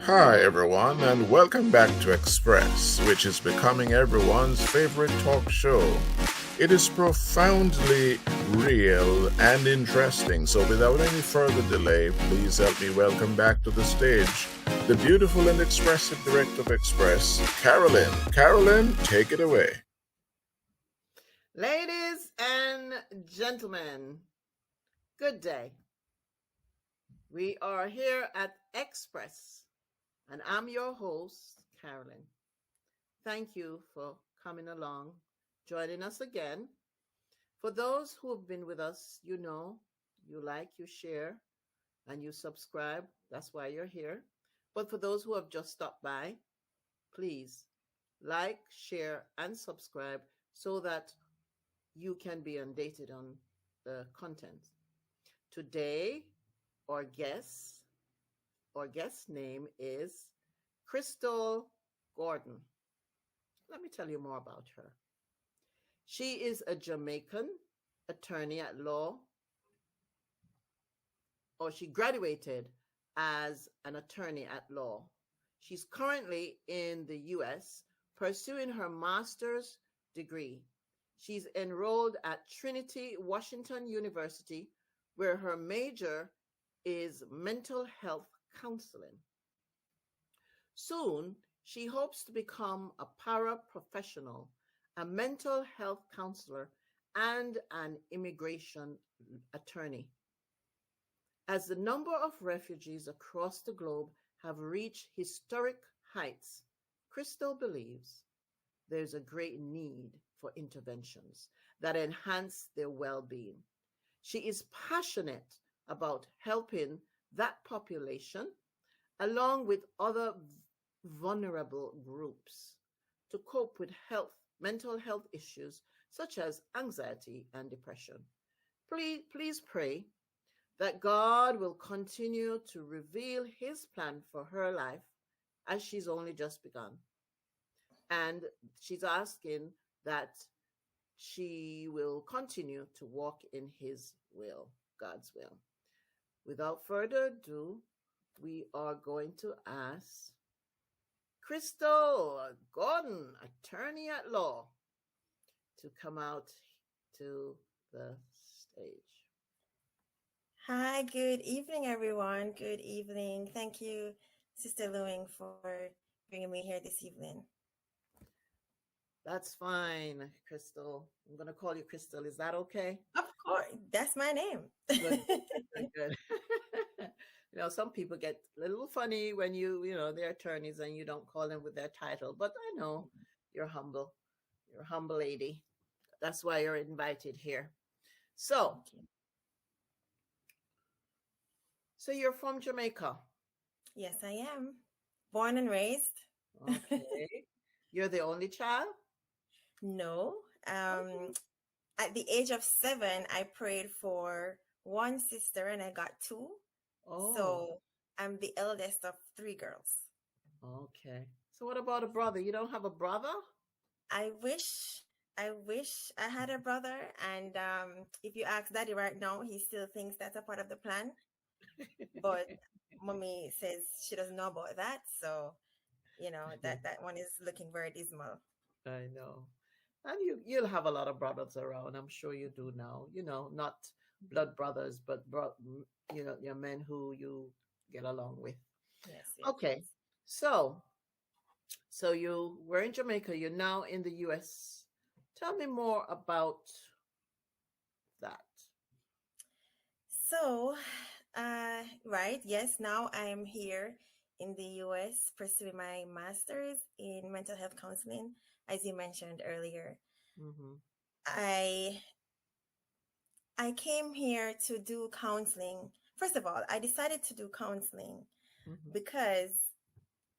Hi, everyone, and welcome back to Express, which is becoming everyone's favorite talk show. It is profoundly real and interesting, so without any further delay, please help me welcome back to the stage the beautiful and expressive director of Express, Carolyn. Carolyn, take it away. Ladies and gentlemen, good day. We are here at Express, and I'm your host, Carolyn. Thank you for coming along, joining us again. For those who have been with us, you know, you like, you share, and you subscribe. That's why you're here. But for those who have just stopped by, please like, share, and subscribe so that you can be undated on the content. Today, our guest, our guest name is Krystal Gordon. Let me tell you more about her. She is a Jamaican attorney at law, or she graduated as an attorney at law. She's currently in the US pursuing her master's degree. She's enrolled at Trinity Washington University, where her major is mental health counseling. Soon, she hopes to become a paraprofessional, a mental health counselor, and an immigration attorney. As the number of refugees across the globe have reached historic heights, Krystal believes there's a great need for interventions that enhance their well being. She is passionate about helping that population, along with other vulnerable groups, to cope with mental health issues such as anxiety and depression. Please pray that God will continue to reveal his plan for her life as she's only just begun. And she's asking that she will continue to walk in his will, God's will. Without further ado, we are going to ask Krystal Gordon, attorney at law, to come out to the stage. Hi, good evening, everyone. Good evening. Thank you, Sister Lewing, for bringing me here this evening. That's fine, Krystal. I'm going to call you Krystal. Is that okay? Of course, that's my name. Good, good. Some people get a little funny when they're attorneys and you don't call them with their title. But I know you're humble. You're a humble lady. That's why you're invited here. So, so you're from Jamaica? Yes, I am. Born and raised. Okay. You're the only child? No. At the age of 7, I prayed for one sister and I got two. Oh. So I'm the eldest of 3 girls. Okay. So what about a brother? You don't have a brother? I wish I had a brother. And if you ask Daddy right now, he still thinks that's a part of the plan. But Mommy says she doesn't know about that. So, that one is looking very dismal. I know. And you'll have a lot of brothers around. I'm sure you do now. Not blood brothers, but your men who you get along with. Yes. Okay. Yes. So you were in Jamaica. You're now in the US. Tell me more about that. So, right. Yes. Now I am here in the US pursuing my master's in mental health counseling, as you mentioned earlier. Mm-hmm. I came here to do counseling. First of all, I decided to do counseling because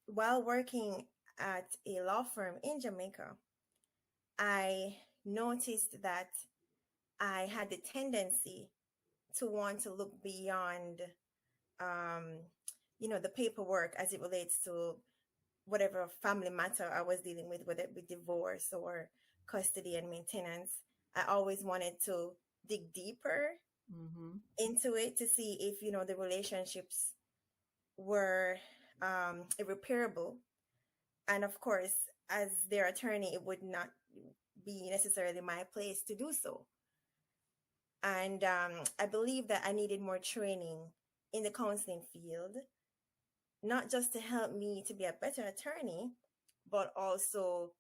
while working at a law firm in Jamaica, I noticed that I had the tendency to want to look beyond, the paperwork as it relates to whatever family matter I was dealing with, whether it be divorce or custody and maintenance. I always wanted to dig deeper into it to see if, the relationships were irreparable. And of course, as their attorney, it would not be necessarily my place to do so. And I believe that I needed more training in the counseling field, not just to help me to be a better attorney, but also,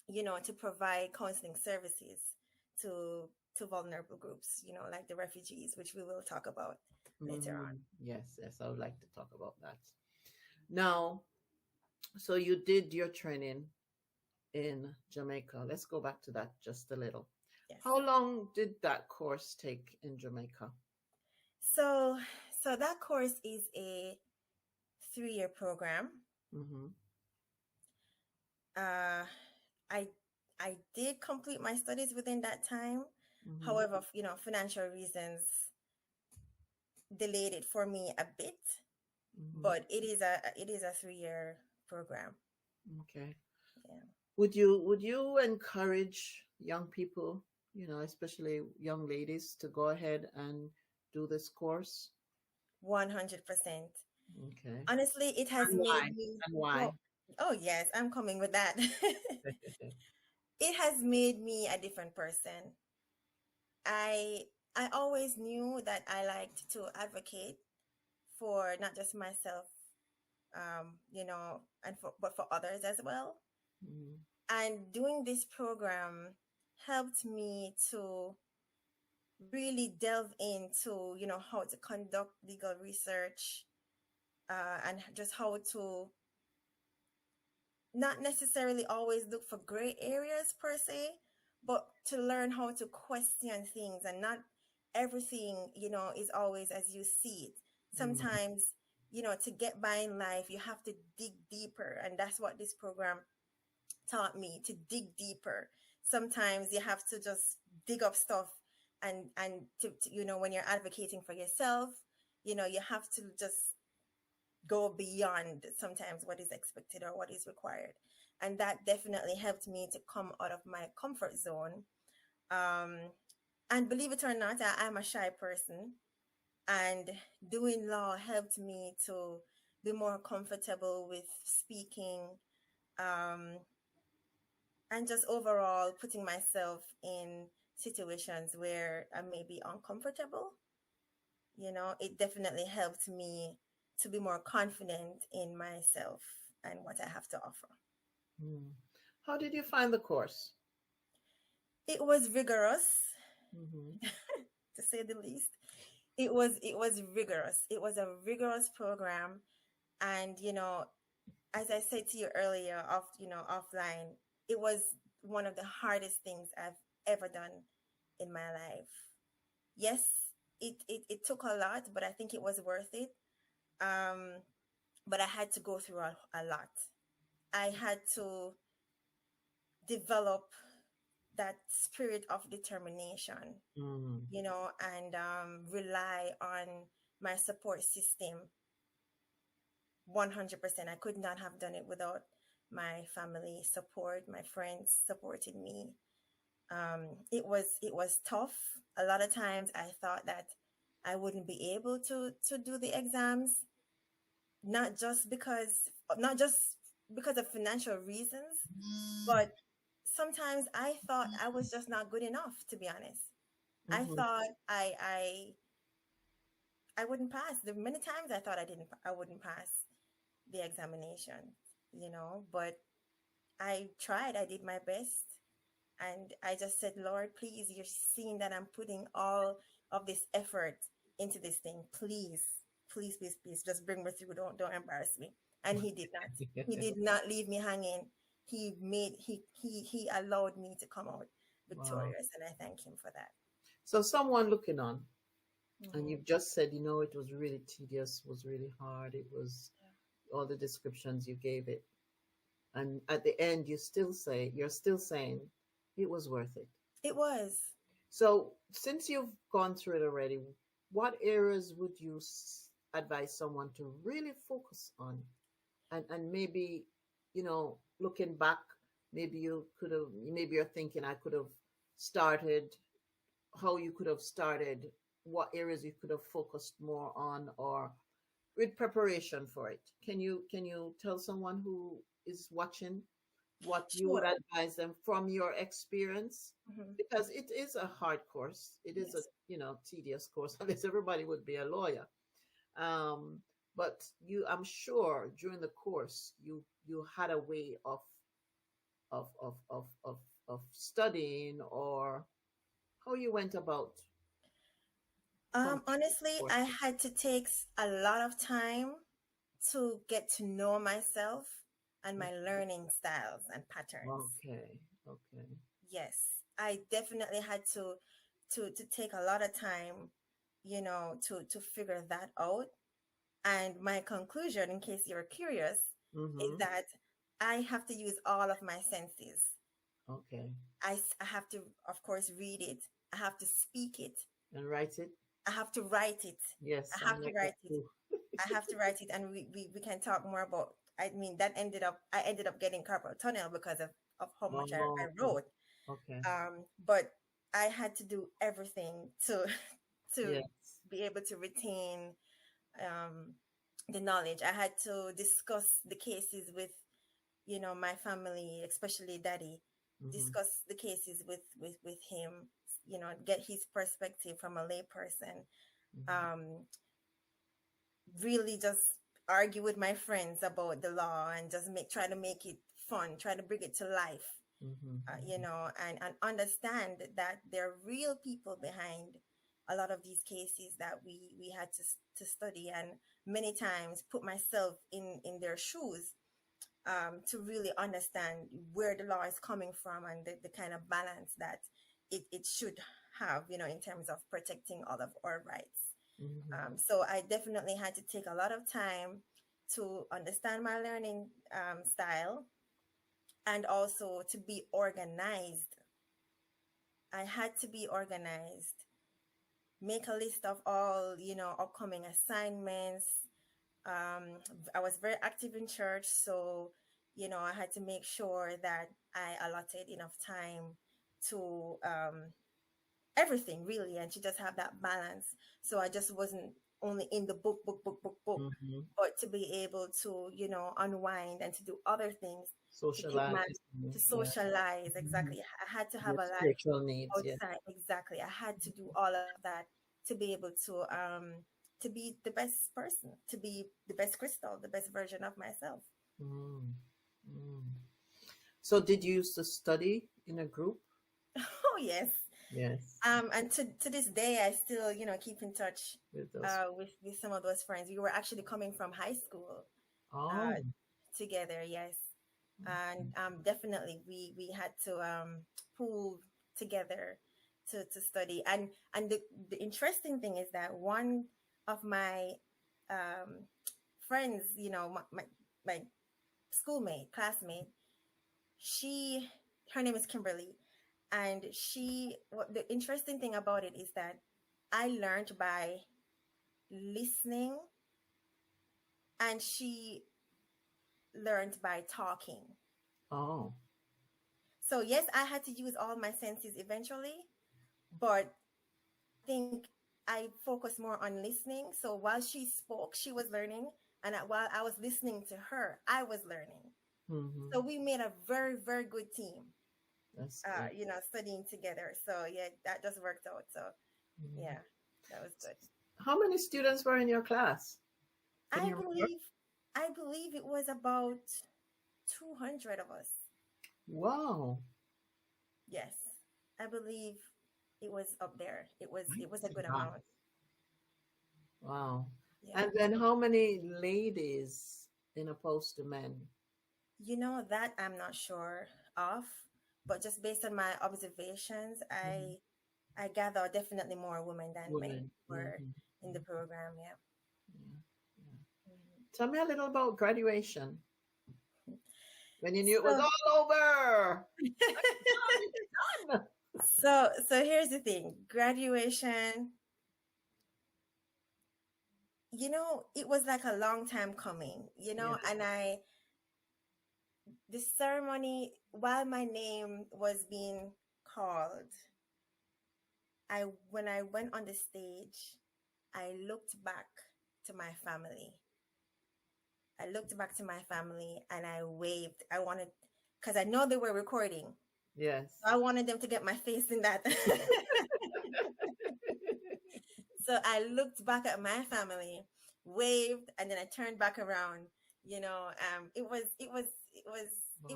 to provide counseling services to vulnerable groups, like the refugees, which we will talk about later on. Yes, yes, I would like to talk about that. Now, so you did your training in Jamaica. Let's go back to that just a little. Yes. How long did that course take in Jamaica? So that course is a 3-year program. Mm-hmm. I I did complete my studies within that time. Mm-hmm. However, financial reasons delayed it for me a bit. Mm-hmm. But it is a 3-year program. Okay. Yeah. Would you encourage young people, especially young ladies, to go ahead and do this course? 100%. Okay. Honestly, it has And made why? me. And why? Oh yes, I'm coming with that. It has made me a different person. I I always knew that I liked to advocate for not just myself, but for others as well. Mm-hmm. And doing this program helped me to really delve into, how to conduct legal research, and just how to not necessarily always look for gray areas per se, but to learn how to question things, and not everything, is always as you see it. Sometimes, to get by in life, you have to dig deeper. And that's what this program taught me, to dig deeper. Sometimes you have to just dig up stuff, and when you're advocating for yourself, you have to just go beyond sometimes what is expected or what is required. And that definitely helped me to come out of my comfort zone. And believe it or not, I'm a shy person, and doing law helped me to be more comfortable with speaking, um, and just overall putting myself in situations where I may be uncomfortable. It definitely helped me to be more confident in myself and what I have to offer. Mm. How did you find the course? It was rigorous, Mm-hmm. to say the least. It was rigorous. It was a rigorous program, and as I said to you earlier, offline, it was one of the hardest things I've ever done in my life. Yes, it took a lot, but I think it was worth it. Um, but I had to go through a lot. I had to develop that spirit of determination, Mm. and rely on my support system 100%. I could not have done it without my family support. My friends supported me. It was tough. A lot of times I thought that I wouldn't be able to do the exams, not just because of financial reasons, but sometimes I thought I was just not good enough, to be honest. I Mm-hmm. thought I wouldn't pass. The many times I thought I wouldn't pass the examination, but I tried. I did my best. And I just said, Lord, please, you're seeing that I'm putting all of this effort into this thing. Please, please, please, please, just bring me through. Don't embarrass me. And he did not. He did not leave me hanging. He allowed me to come out Wow. victorious, and I thank him for that. So someone looking on, and Mhm. you've just said, it was really tedious, was really hard. It was all the descriptions you gave it. And at the end, you're still saying it was worth it. It was. So since you've gone through it already, what areas would you advise someone to really focus on? And maybe, looking back, maybe you're thinking I could have started, how you could have started, what areas you could have focused more on, or with preparation for it? Can you tell someone who is watching what you would Sure. advise them from your experience? Hmm. Because it is a hard course. It is a Yes. tedious course. Unless everybody would be a lawyer. Um, but I'm sure during the course you had a way of of of of of studying or how you went about from Honestly, course. I had to take a lot of time to get to know myself and my learning styles and patterns. Okay, okay. Yes, I definitely had to take a lot of time, to figure that out. And my conclusion, in case you're curious, is Mm-hmm. that I have to use all of my senses. Okay. I have to, of course, read it. I have to speak it. And write it. I have to write it. I Yes, I have to like that write it. too. I have to write it, and we can talk more about. I mean, I ended up getting carpal tunnel because of how much I Oh, okay. wrote. Okay. But I had to do everything to to Yes. be able to retain um, the knowledge. I had to discuss the cases with my family, especially daddy. Mm-hmm. Discuss the cases with him. Get his perspective from a layperson. Mm-hmm. Um, really just argue with my friends about the law and just try to make it fun, try to bring it to life, Mm-hmm. and understand that there are real people behind a lot of these cases that we had to study, and many times put myself in their shoes, to really understand where the law is coming from and the kind of balance that it should have, in terms of protecting all of our rights. Mm-hmm. So I definitely had to take a lot of time to understand my learning style, and also to be organized. I had to be organized, make a list of all, upcoming assignments. I was very active in church, so, I had to make sure that I allotted enough time to everything really, and to just have that balance. So I just wasn't only in the book, Mm-hmm. but to be able to, unwind and to do other things, to keep my Socializing. to Yeah. socialize. Mm-hmm. Exactly. I had to have Your a life spiritual needs. Yeah. outside. Exactly. I had to do all of that to be able to be the best person, to be the best Krystal, the best version of myself. Mm. Mm. So did you used to study in a group? Oh yes. Yes. And to this day, I still, keep in touch With those. with some of those friends. We were actually coming from high school uh, Oh. together, yes. And definitely we had to pool together to study. And the interesting thing is that one of my um, friends, my schoolmate, classmate, she her name is Kimberly, and what the interesting thing about it is that I learned by listening, and she learned by talking. Oh. So yes, I had to use all my senses eventually, but I think I focused more on listening. So while she spoke, she was learning, and while I was listening to her, I was learning. Mm-hmm. So we made a very, very good team, That's good. studying together. So yeah, that just worked out. So Mhm. yeah, that was good. How many students were in your class? Can I you remember? believe, I believe it was about 200 of us. Wow. Yes, I believe it was up there. It was a Mighty good God. amount. Wow. Yeah. And then how many ladies in opposed to men? That I'm not sure of, but just based on my observations, Mhm. I gather definitely more women than men Women. were Hmm. in the program. Yeah. Yeah. Yeah. Mhm. Tell me a little about graduation. When you knew it was So, all over. It's done. so here's the thing. Graduation, it was like a long time coming, Yeah. and the ceremony, while my name was being called, when I went on the stage, I looked back to my family. I looked back to my family and I waved. I wanted, because I know they were recording. Yes. So I wanted them to get my face in that. So I looked back at my family, waved, and then I turned back around. It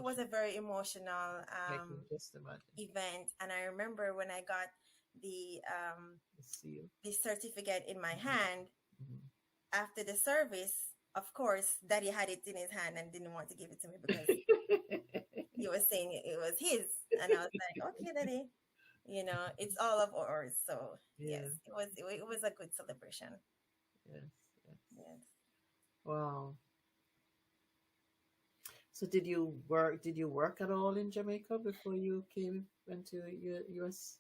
was a very emotional I can just imagine. event, and I remember when I got the The seal. the certificate in my hand Mhm. after the service. Of course, Daddy had it in his hand and didn't want to give it to me because he was saying it was his, and I was like, "Okay, Daddy, it's all of ours." So yes, Yeah. it was a good celebration. Yes. Yes. Yes. Wow. So did you work at all in Jamaica before you went to US?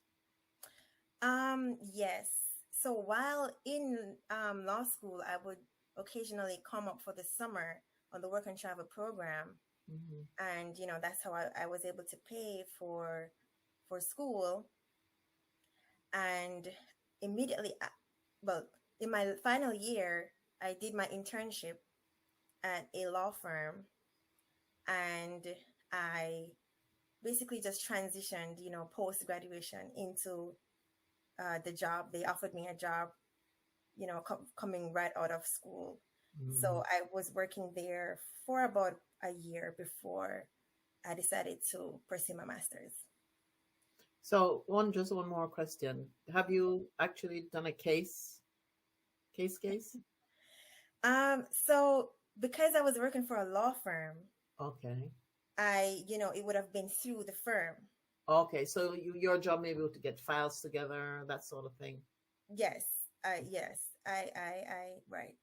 Yes. So while in law school, I would occasionally come up for the summer on the work and travel program, Mm-hmm. and that's how I was able to pay for school. And immediately, well, in my final year, I did my internship at a law firm, and I basically just transitioned, post graduation into the job. They offered me a job, coming right out of school. Mm-hmm. So I was working there for about a year before I decided to pursue my master's. So just one more question. Have you actually done a case? So because I was working for a law firm, Okay. it would have been through the firm. Okay. So your job maybe to get files together, that sort of thing. Yes, right.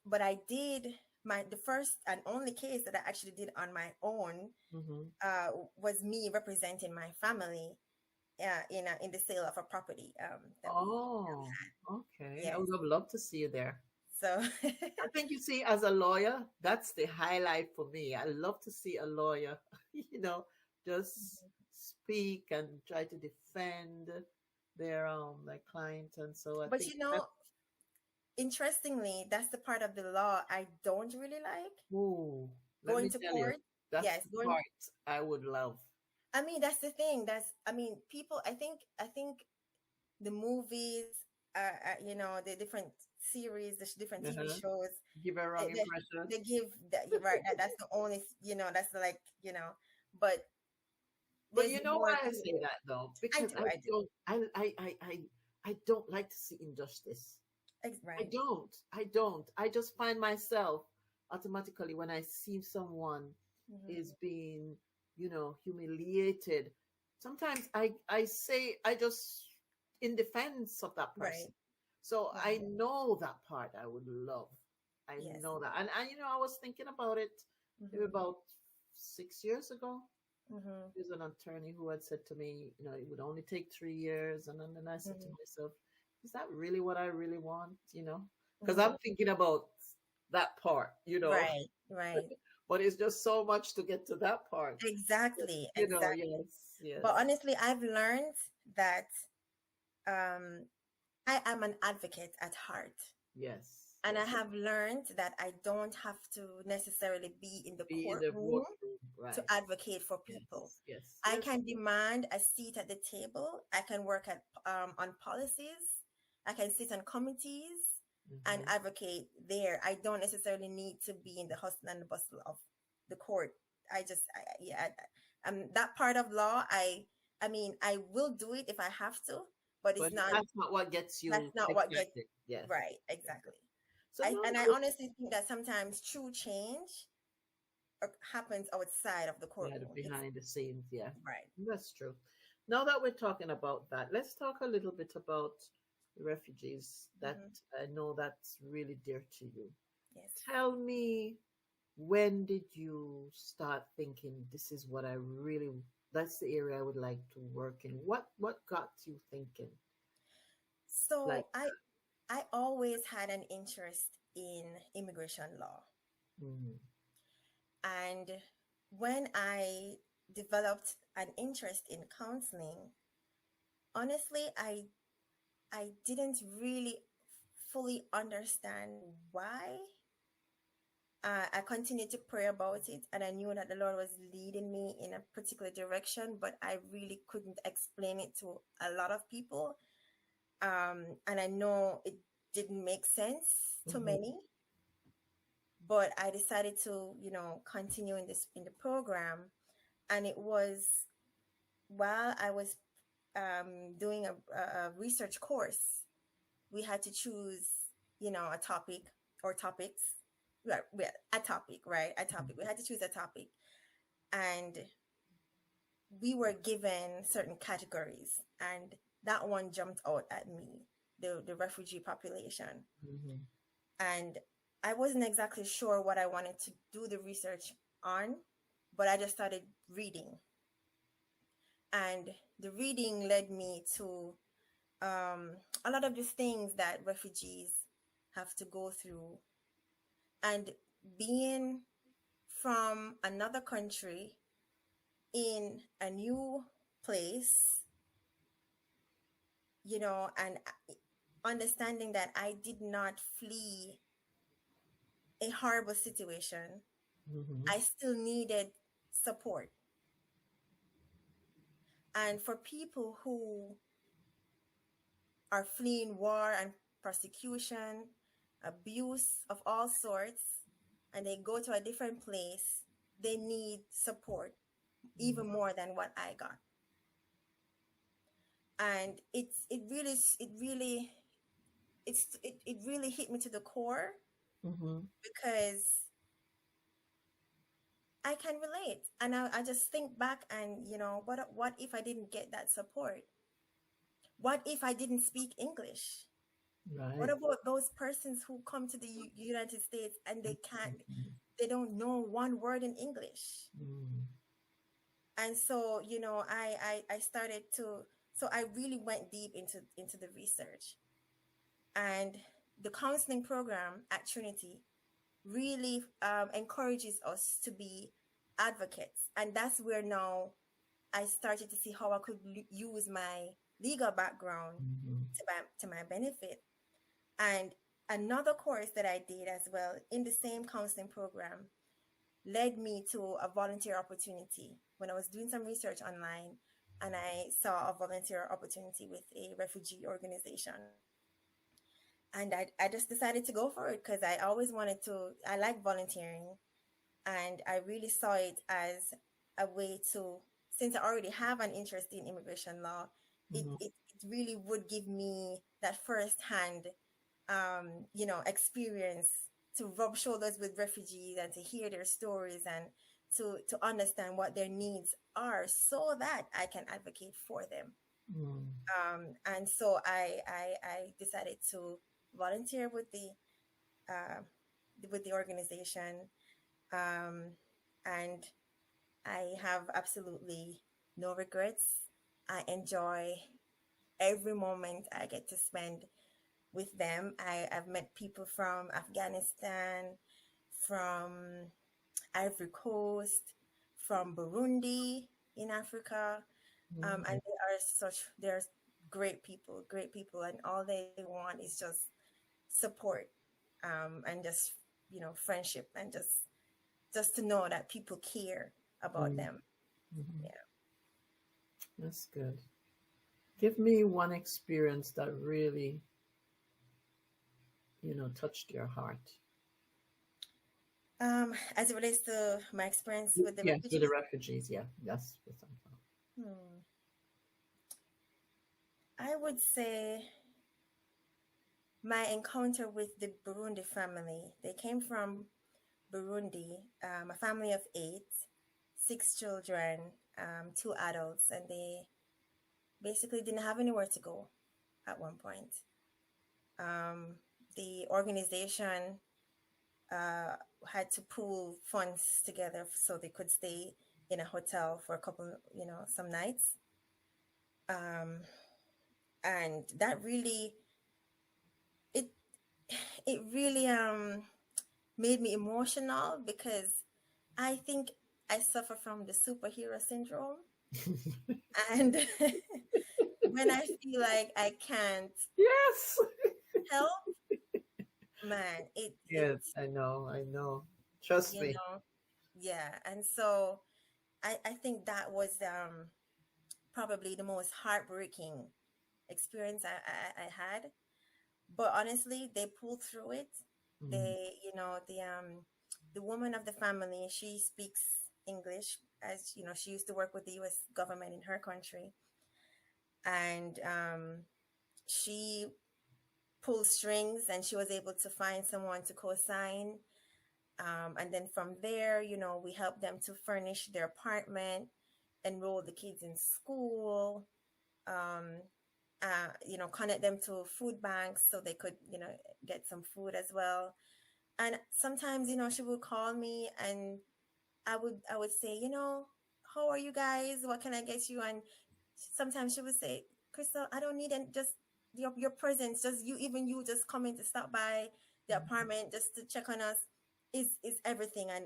But I did the first and only case that I actually did on my own Mm-hmm. was me representing my family in the sale of a property that we Oh, okay. I yes. would have loved to see you there. So I think you see, as a lawyer, that's the highlight for me. I love to see a lawyer, just speak and try to defend their client, and so I but think that. interestingly, that's the part of the law I don't really like. Ooh, let Going me to tell you, court. that's Yes, the going. part I would love. I mean, that's the thing. People. I think the movies, the different series, the different TV Uh-huh. shows, Give a they, wrong they, impression. they give that. You're right. That's the only. That's like. But But there's you know more why I to say it. that though? I Because do. I I do. don't, I don't like to see injustice. I Right. don't. I don't. I just find myself automatically, when I see someone Hmm. is being, humiliated. Sometimes I say, I just in defense of that person. Right. So I Right. know that part I would love. I Yes. know that. And I was thinking about it maybe Hmm. about 6 years ago. Hmm. There's an attorney who had said to me, it would only take 3 years. And then I said to Hmm. myself, is that really what I really want? Because Hmm. I'm thinking about that part. Right. Right. But it's just so much to get to that part. But, Exactly. Exactly. yes, yes, But honestly, I've learned that um, I am an advocate at heart. yes, And I yes. have learned that I don't have to necessarily be in the Be in the courtroom boardroom, to right? advocate for people. Yes, yes, I yes. can demand a seat at the table. I can work on policies. I can sit on committees and Hmm. advocate there. I don't necessarily need to be in the hustle and the bustle of the court. That part of law. I mean, I will do it if I have to, but it's But not. that's not what gets That's you not what gets excited. Yes. right. Exactly. So no, And I that honestly think that sometimes true change happens outside of the Yeah, the courtroom. It's behind the scenes, yeah. right. That's true. Now that we're talking about that, let's talk a little bit about the refugees that Hmm. I know that's really dear to you. Yes. Tell me, when did you start thinking this is what that's the area I would like to work in? What got you thinking like So I always had an interest in immigration law. mm, And when I developed an interest in counseling, honestly, I didn't really fully understand why, I continued to pray about it, and I knew that the Lord was leading me in a particular direction, but I really couldn't explain it to a lot of people. And I know it didn't make sense to Mm-hmm. many, but I decided to, continue in the program. And it was while I was doing a research course, we had to choose, a topic or topics. Right, a topic, right? A topic. We had to choose a topic, and we were given certain categories, and that one jumped out at me, the refugee population. Mm-hmm. And I wasn't exactly sure what I wanted to do the research on, but I just started reading. And the reading led me to a lot of the things that refugees have to go through. And being from another country in a new place, and understanding that I did not flee a horrible situation, Mm-hmm. I still needed support. And for people who are fleeing war and persecution, abuse of all sorts, and they go to a different place, they need support even more than what I got. And it really hit me to the core, Mm-hmm. because I can relate. And I just think back, and what if I didn't get that support? What if I didn't speak English? What Right. about those persons who come to the United States and Mm-hmm. they don't know one word in English? Mm-hmm. And so, I started to, so I really went deep into the research. And the counseling program at Trinity really encourages us to be advocates. And that's where now I started to see how I could use my legal background Mm-hmm. to my benefit. And another course that I did as well in the same counseling program led me to a volunteer opportunity when I was doing some research online, and I saw a volunteer opportunity with a refugee organization. And I just decided to go for it because I always wanted to, I like volunteering, and I really saw it as a way to, since I already have an interest in immigration law, Mm-hmm. it really would give me that firsthand experience to rub shoulders with refugees and to hear their stories, and to understand what their needs are so that I can advocate for them. And so I decided to volunteer uh, with the organization, um, and I have absolutely no regrets. I enjoy every moment I get to spend with them. I've met people from Afghanistan, from Ivory Coast, from Burundi in Africa, Mm-hmm. and they're great people, and all they want is just support, and just friendship, and just to know that people care about Mm-hmm. them. Yeah. That's good. Give me one experience that really, touched your heart. As it relates to my experience with the Yes, with the refugees. refugees. Yeah, that's what I'm talking. Hmm. I would say my encounter with the Burundi family. They came from Burundi, a family of 8, 6 children, 2 adults, and they basically didn't have anywhere to go at one point. The organization had to pool funds together so they could stay in a hotel for a couple, some nights. And that really, it it really made me emotional, because I think I suffer from the superhero syndrome. And when I feel like I can't Yes. help, man, it Yes, I know. I know. Trust you me. know. Yeah. And so I think that was probably the most heartbreaking experience I had. But honestly, they pulled through it. Mm, They, the woman of the family, she speaks English, as you know, she used to work with the US government in her country. And she pulled strings and she was able to find someone to co-sign. And then from there, we helped them to furnish their apartment, enroll the kids in school, um, connect them to food banks so they could, get some food as well. And sometimes, she would call me and I would say, how are you guys? What can I get you? And sometimes she would say, Krystal, I don't need any, just your presence, just you just coming to stop by the apartment just to check on us is everything, and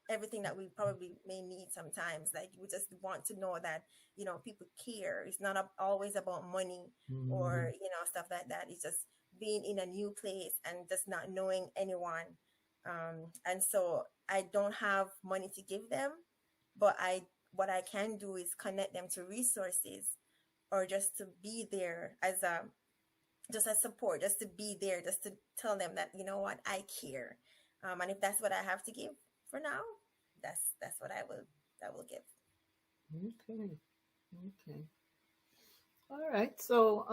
everything that we probably may need sometimes. Like, we just want to know that, people care. It's not always about money or, mm, stuff like that. It's just being in a new place and just not knowing anyone. And so I don't have money to give them, but what I can do is connect them to resources, or just to be there as a just as support, just to be there, just to tell them that, what, I care. And if that's what I have to give for now, that's what I will give. okay. Okay. All right. So,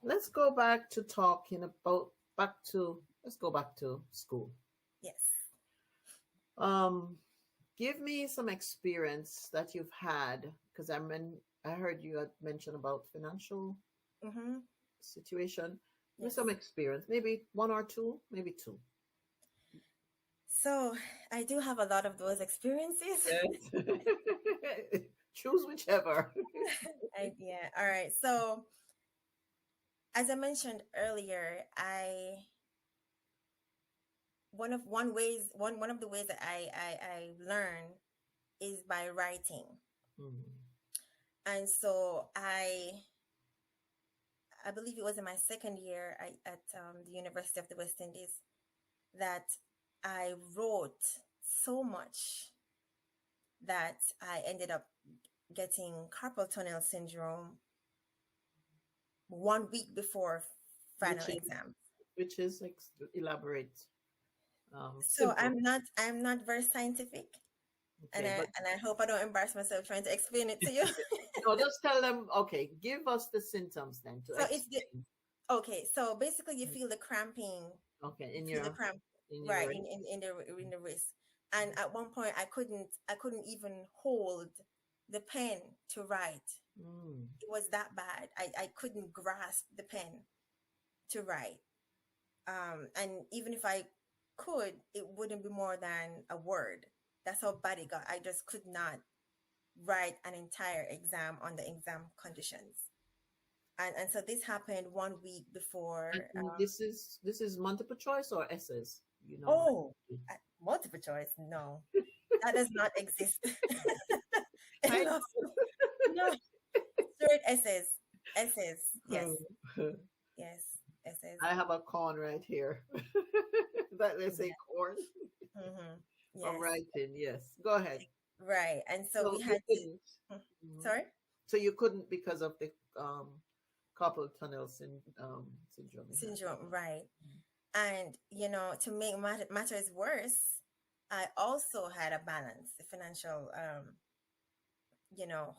let's go back to talking about let's go back to school. Yes. Um, give me some experience that you've had, because I heard you had mentioned about financial Mm-hmm. situation. Give me Yes. some experience, maybe one or two, maybe two. So I do have a lot of those experiences. Yes. Choose whichever. Yeah. All right. So as I mentioned earlier, I one of the ways that I learn is by writing. Mm, And so I believe it was in my second year at the University of the West Indies that I wrote so much that I ended up getting carpal tunnel syndrome 1 week before final which is exam. elaborate So symptom. I'm not very scientific, and Okay, but I hope I don't embarrass myself trying to explain it to you. no, just tell them. Okay, give us the symptoms then to So it's explain. okay. So basically, you feel the cramping. Okay, You feel the cramp, in right, your in the wrist. And at one point, I couldn't even hold the pen to write. mm, It was that bad. I couldn't grasp the pen to write. And even if I could, it wouldn't be more than a word. That's how bad it got. I just could not write an entire exam on the exam conditions. And so this happened 1 week before. and this is multiple choice or essays. You know. Oh, multiple choice? No, that does not exist. I In law school. No, straight essays. Essays. Yes, know. yes, essays. I have a corn right here. That they say Yeah. corn Mm-hmm. from Yes. writing. Yes, go ahead. Right. And so So we you had to. couldn't. Mhm. Mhm. Sorry. So you couldn't because of the carpal tunnel syndrome you had. Syndrome. Right. And to make matters worse, I also had a balance, a financial,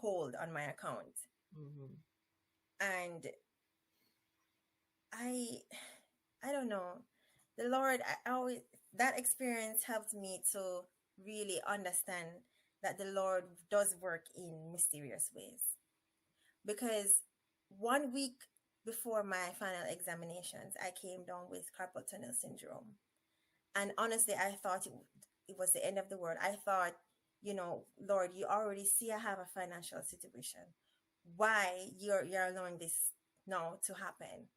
hold on my account, Mm-hmm. and I, I don't know, the Lord. I always that experience helped me to really understand that the Lord does work in mysterious ways. Because 1 week before my final examinations, I came down with carpal tunnel syndrome. And honestly, I thought it was the end of the world. I thought, Lord, you already see I have a financial situation. Why you're allowing this now to happen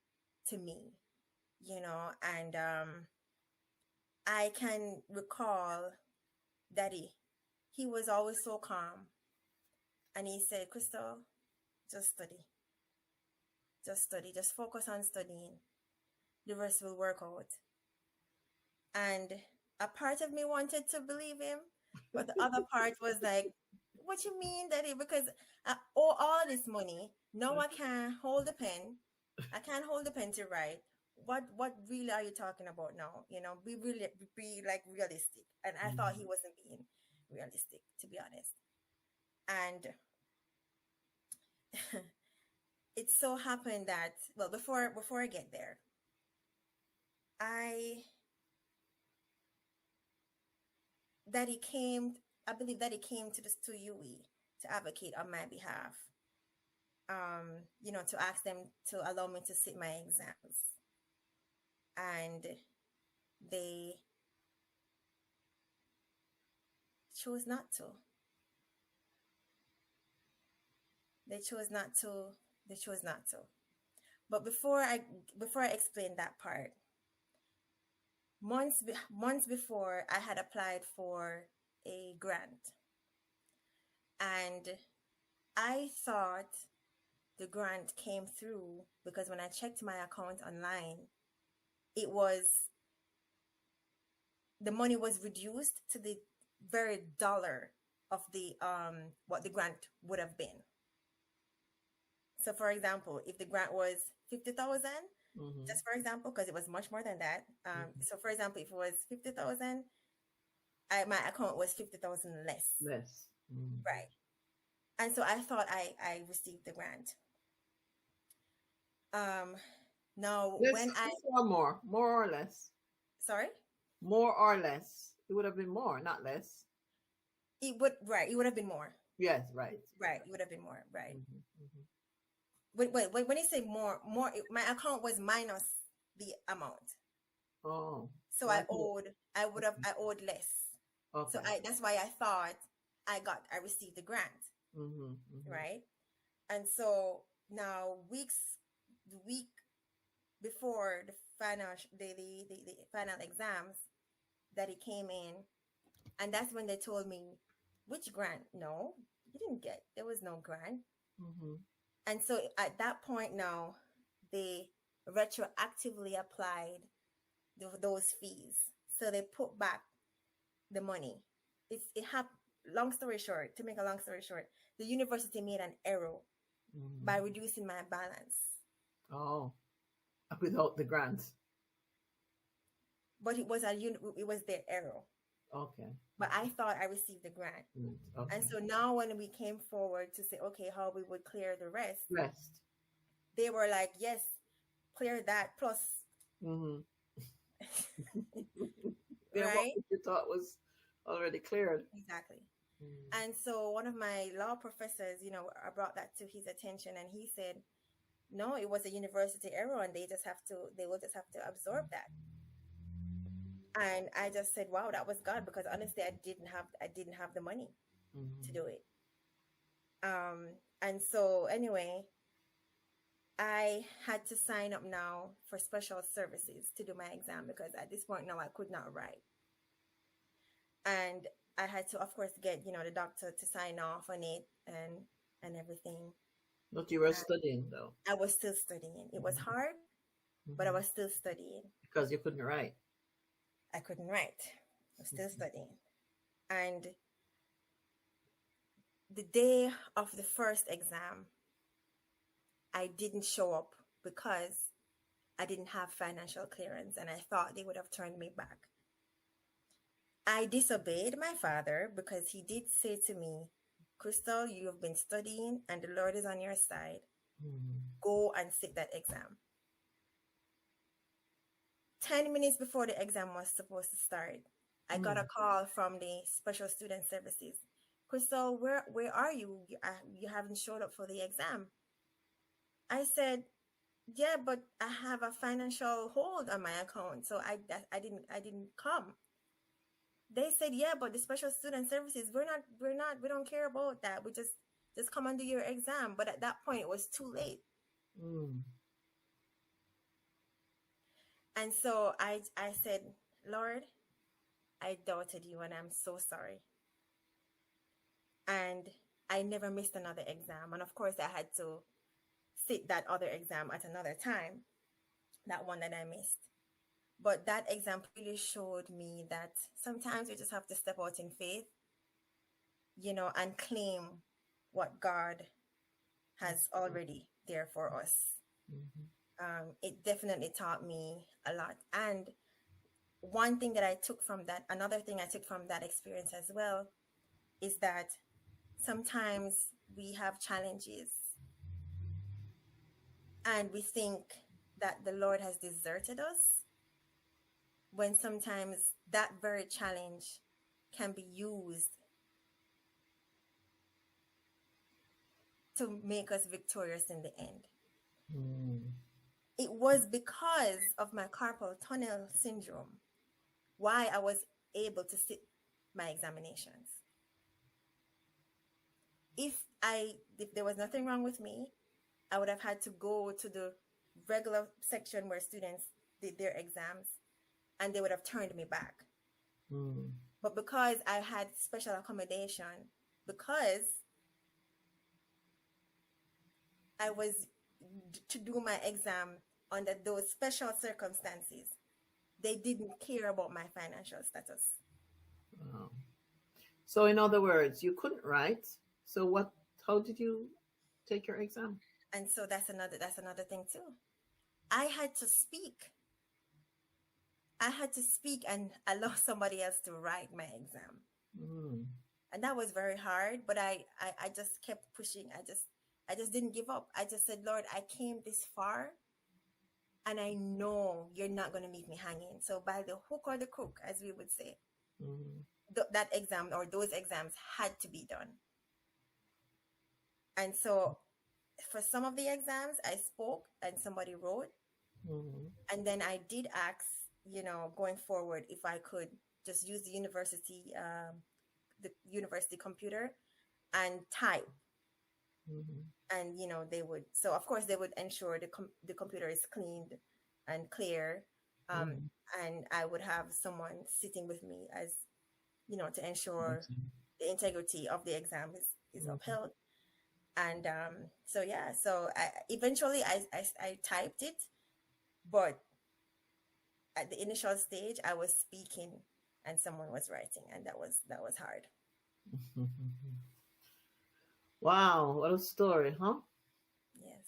to me? And I can recall Daddy. He was always so calm, and he said, Krystal, just study, just study, just focus on studying. The rest will work out. And a part of me wanted to believe him, but the other part was like, what you mean, Daddy? Because I owe all this money. No, I can't hold the pen. I can't hold the pen to write. What really are you talking about now? Be like realistic. And I thought he wasn't being realistic, to be honest. And it so happened that, well, before I get there, I I believe that he came to UE to advocate on my behalf. To ask them to allow me to sit my exams. And they chose not to. They chose not to. They chose not to. But before I explain that part, months before, I had applied for a grant, and I thought the grant came through because when I checked my account online, the money was reduced to the very dollar of the what the grant would have been. So, for example, if the grant was 50,000, just for example, because it was much more than that. So, for example, if it was 50,000, my account was 50,000 less. Less. Right. And so I thought I received the grant. Now, when I more or less. Sorry. More or less. It would have been more, not less. It would have been more. Yes, right. Right. It would have been more. Right. When you say more, my account was minus the amount. Oh. So I owed less. Okay. So that's why I thought I received the grant. Right. And so now the week before the final exams, that it came in, and that's when they told me, which grant? No, you didn't get. There was no grant. And so at that point now, they retroactively applied those fees. So they put back the money. Long story short, to make a long story short, the university made an error by reducing my balance. Oh, without the grant. But it was their error. Okay. But I thought I received the grant. Okay. And so now when we came forward to say, okay, how we would clear the rest, they were like, yes, clear that plus. Right? What you thought was already cleared. Exactly. And so one of my law professors, I brought that to his attention, and he said, no, it was a university error, and they will just have to absorb that. And I just said, wow, that was God, because honestly, I didn't have the money to do it. And so anyway, I had to sign up now for special services to do my exam, because at this point now I could not write. And I had to, of course, get, the doctor to sign off on it and everything. But you were studying, though. I was still studying. It was hard, but I was still studying. Because you couldn't write. I couldn't write. I was still studying. And the day of the first exam, I didn't show up because I didn't have financial clearance, and I thought they would have turned me back. I disobeyed my father because he did say to me, Krystal, you have been studying and the Lord is on your side. Go and sit that exam. 10 minutes before the exam was supposed to start, I got a call from the special student services. Krystal, where are you? You haven't showed up for the exam. I said, yeah, but I have a financial hold on my account, so I didn't come. They said, yeah, but the special student services, we don't care about that. We just come and do your exam. But at that point, it was too late. And so I said, Lord, I doubted you, and I'm so sorry. And I never missed another exam. And of course, I had to sit that other exam at another time, that one that I missed. But that example really showed me that sometimes we just have to step out in faith, and claim what God has already there for us. Mhm. It definitely taught me a lot. And one thing that I took from that, another thing I took from that experience as well, is that sometimes we have challenges and we think that the Lord has deserted us, when sometimes that very challenge can be used to make us victorious in the end. Mm. It was because of my carpal tunnel syndrome why I was able to sit my examinations. If there was nothing wrong with me, I would have had to go to the regular section where students did their exams, and they would have turned me back. Mm. But because I had special accommodation, because I was to do my exam under those special circumstances, they didn't care about my financial status. Wow. So, in other words, you couldn't write. So, what? How did you take your exam? And so that's another thing too. I had to speak. I had to speak and allow somebody else to write my exam. Mm. And that was very hard, but I just kept pushing. I just didn't give up. I just said, Lord, I came this far and I know you're not going to leave me hanging. So by the hook or the crook, as we would say, Mm. that exam or those exams had to be done. And so for some of the exams, I spoke and somebody wrote. Mm. And then I did ask, going forward, if I could just use the university computer and type. Mm. And they would, so of course they would ensure the computer is cleaned and clear. Mm. And I would have someone sitting with me, as to ensure Okay. the integrity of the exam is Mm. upheld. And so yeah, so eventually I typed it, but at the initial stage I was speaking and someone was writing, and that was hard. Wow, what a story, huh? Yes.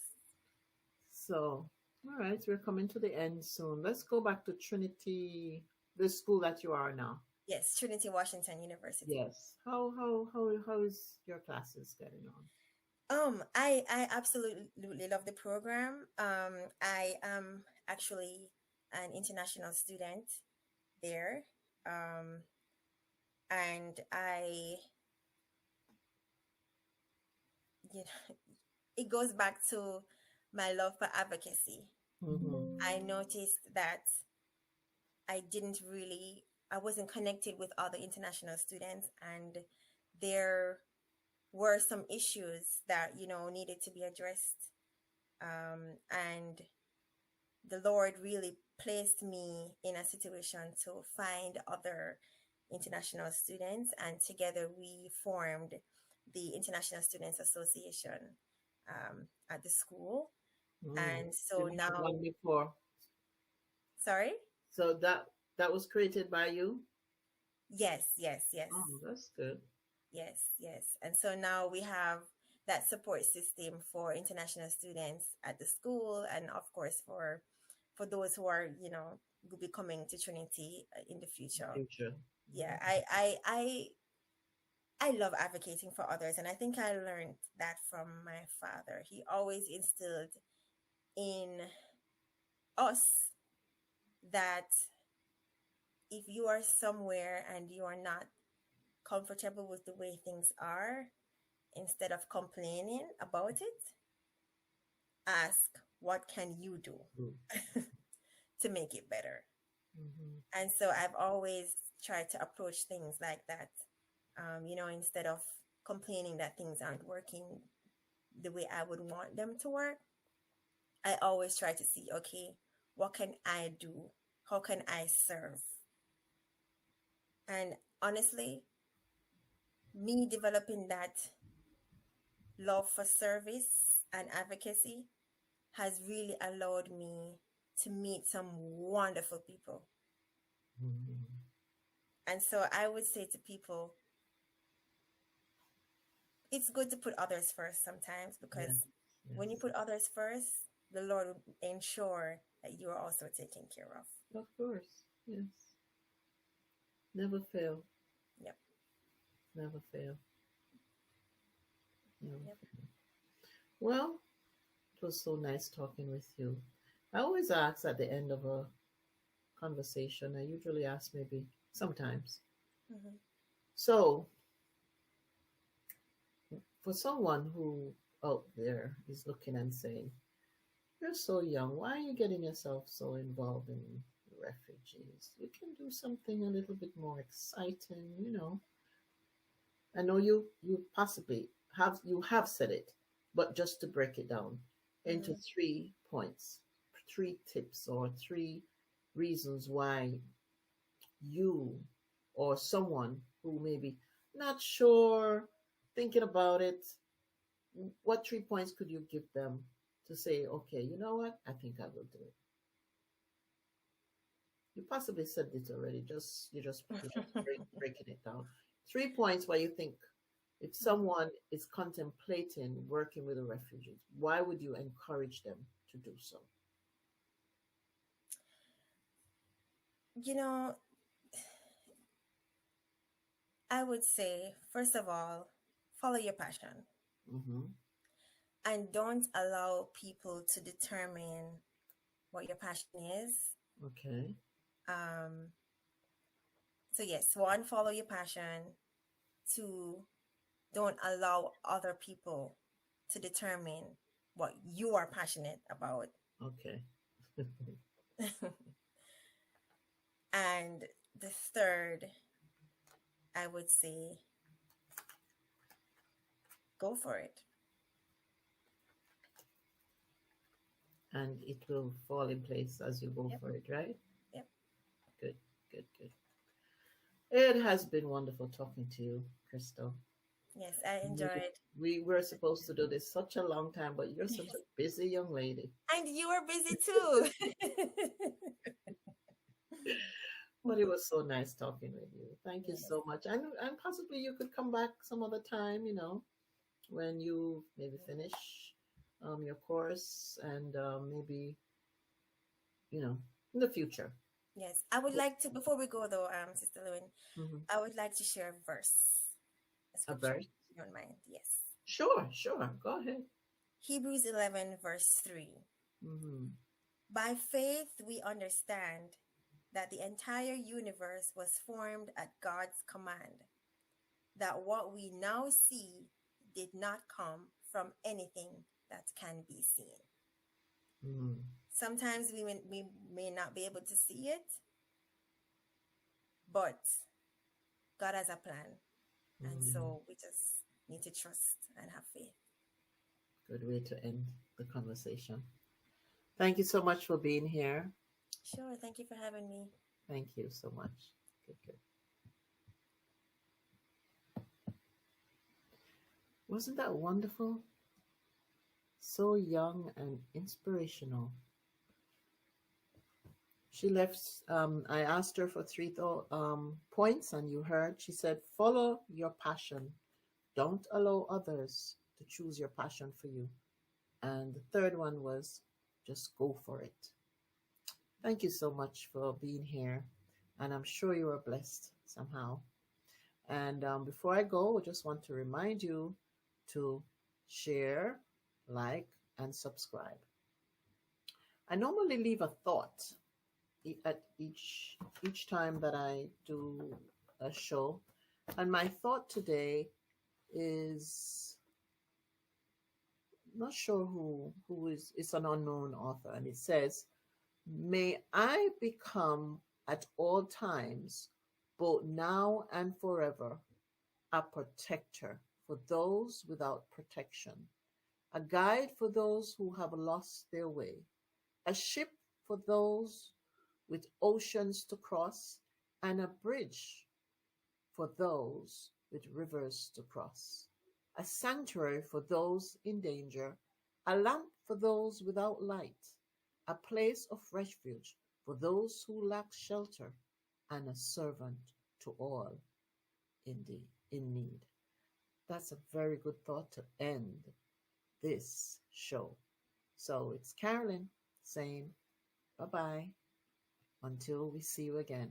So, all right, we're coming to the end soon. Let's go back to Trinity, the school that you are now. Yes, Trinity Washington University. Yes. How is your classes getting on? I absolutely love the program. I am actually an international student there. Um, and you know, it goes back to my love for advocacy. Mm-hmm. I noticed that I wasn't connected with other international students, and there were some issues that, needed to be addressed. And the Lord really placed me in a situation to find other international students, and together we formed the International Students Association at the school. Mm. And so Didn't have now, one before. sorry? So that was created by you? Yes, yes, yes, Oh, that's good. yes. And so now we have that support system for international students at the school, and of course for those who are, will be coming to Trinity in the future. Future. Yeah, I love advocating for others, and I think I learned that from my father. He always instilled in us that if you are somewhere and you are not comfortable with the way things are, instead of complaining about it, ask, what can you do to make it better? Mm-hmm. And so I've always tried to approach things like that. Instead of complaining that things aren't working the way I would want them to work, I always try to see, okay, what can I do? How can I serve? And honestly, me developing that love for service and advocacy has really allowed me to meet some wonderful people. Mhm. And so I would say to people, it's good to put others first sometimes, Yes, because when you yes. put others first, the Lord will ensure that you are also taken care of. Of course. Yes. Never fail. Yep. Never fail. Never Yep. fail. Well, it was so nice talking with you. I always ask at the end of a conversation. I usually ask maybe sometimes. Hmm. So, for someone who out there is looking and saying, "You're so young. Why are you getting yourself so involved in refugees? You can do something a little bit more exciting, you know." I know you possibly have said it, but just to break it down into Hmm. 3 points, 3 tips, or 3 reasons why you or someone who may be not sure, thinking about it, what 3 points could you give them to say, okay, you know what? I think I will do it. You possibly said this already. You're just breaking it down. 3 points why you think if someone is contemplating working with the refugees, why would you encourage them to do so? You know, I would say, first of all, follow your passion Mm-hmm. and don't allow people to determine what your passion is. Okay. Um, so, yes, one, follow your passion. Two, don't allow other people to determine what you are passionate about. Okay. And the third, I would say, go for it. And it will fall in place as you go Yep. for it, right? Yep. Good, good, good. It has been wonderful talking to you, Crystal. Yes, I We, enjoyed. we were supposed to do this such a long time, but you're such a busy young lady. And you were busy too. But it was so nice talking with you. Thank you Yes. so much. And possibly you could come back some other time, when you maybe finish your course and maybe, you know, in the future. Yes. I would like to, before we go though, Sister Lewin, Hmm. I would like to share a verse, a A scripture, verse? if you don't mind. Yes. Sure, sure. Go ahead. Hebrews 11, verse 3. Hmm. By faith, we understand that the entire universe was formed at God's command, that what we now see did not come from anything that can be seen. Hmm. Sometimes we may not be able to see it, but God has a plan. And Hmm. so we just need to trust and have faith. Good way to end the conversation. Thank you so much for being here. Sure. Thank you for having me. Thank you so much. Good, good. Wasn't that wonderful? So young and inspirational. She left. I asked her for 3 points, and you heard. She said, "Follow your passion. Don't allow others to choose your passion for you." And the third one was, "Just go for it." Thank you so much for being here, and I'm sure you were blessed somehow. And before I go, I just want to remind you to share, like, and subscribe. I normally leave a thought at each time that I do a show, and my thought today is not sure who is. It's an unknown author, and it says, "May I become at all times, both now and forever, a protector for those without protection, a guide for those who have lost their way, a ship for those with oceans to cross, and a bridge for those with rivers to cross, a sanctuary for those in danger, a lamp for those without light, a place of refuge for those who lack shelter, and a servant to all in need. That's a very good thought to end this show. So it's Carolyn saying bye bye until we see you again.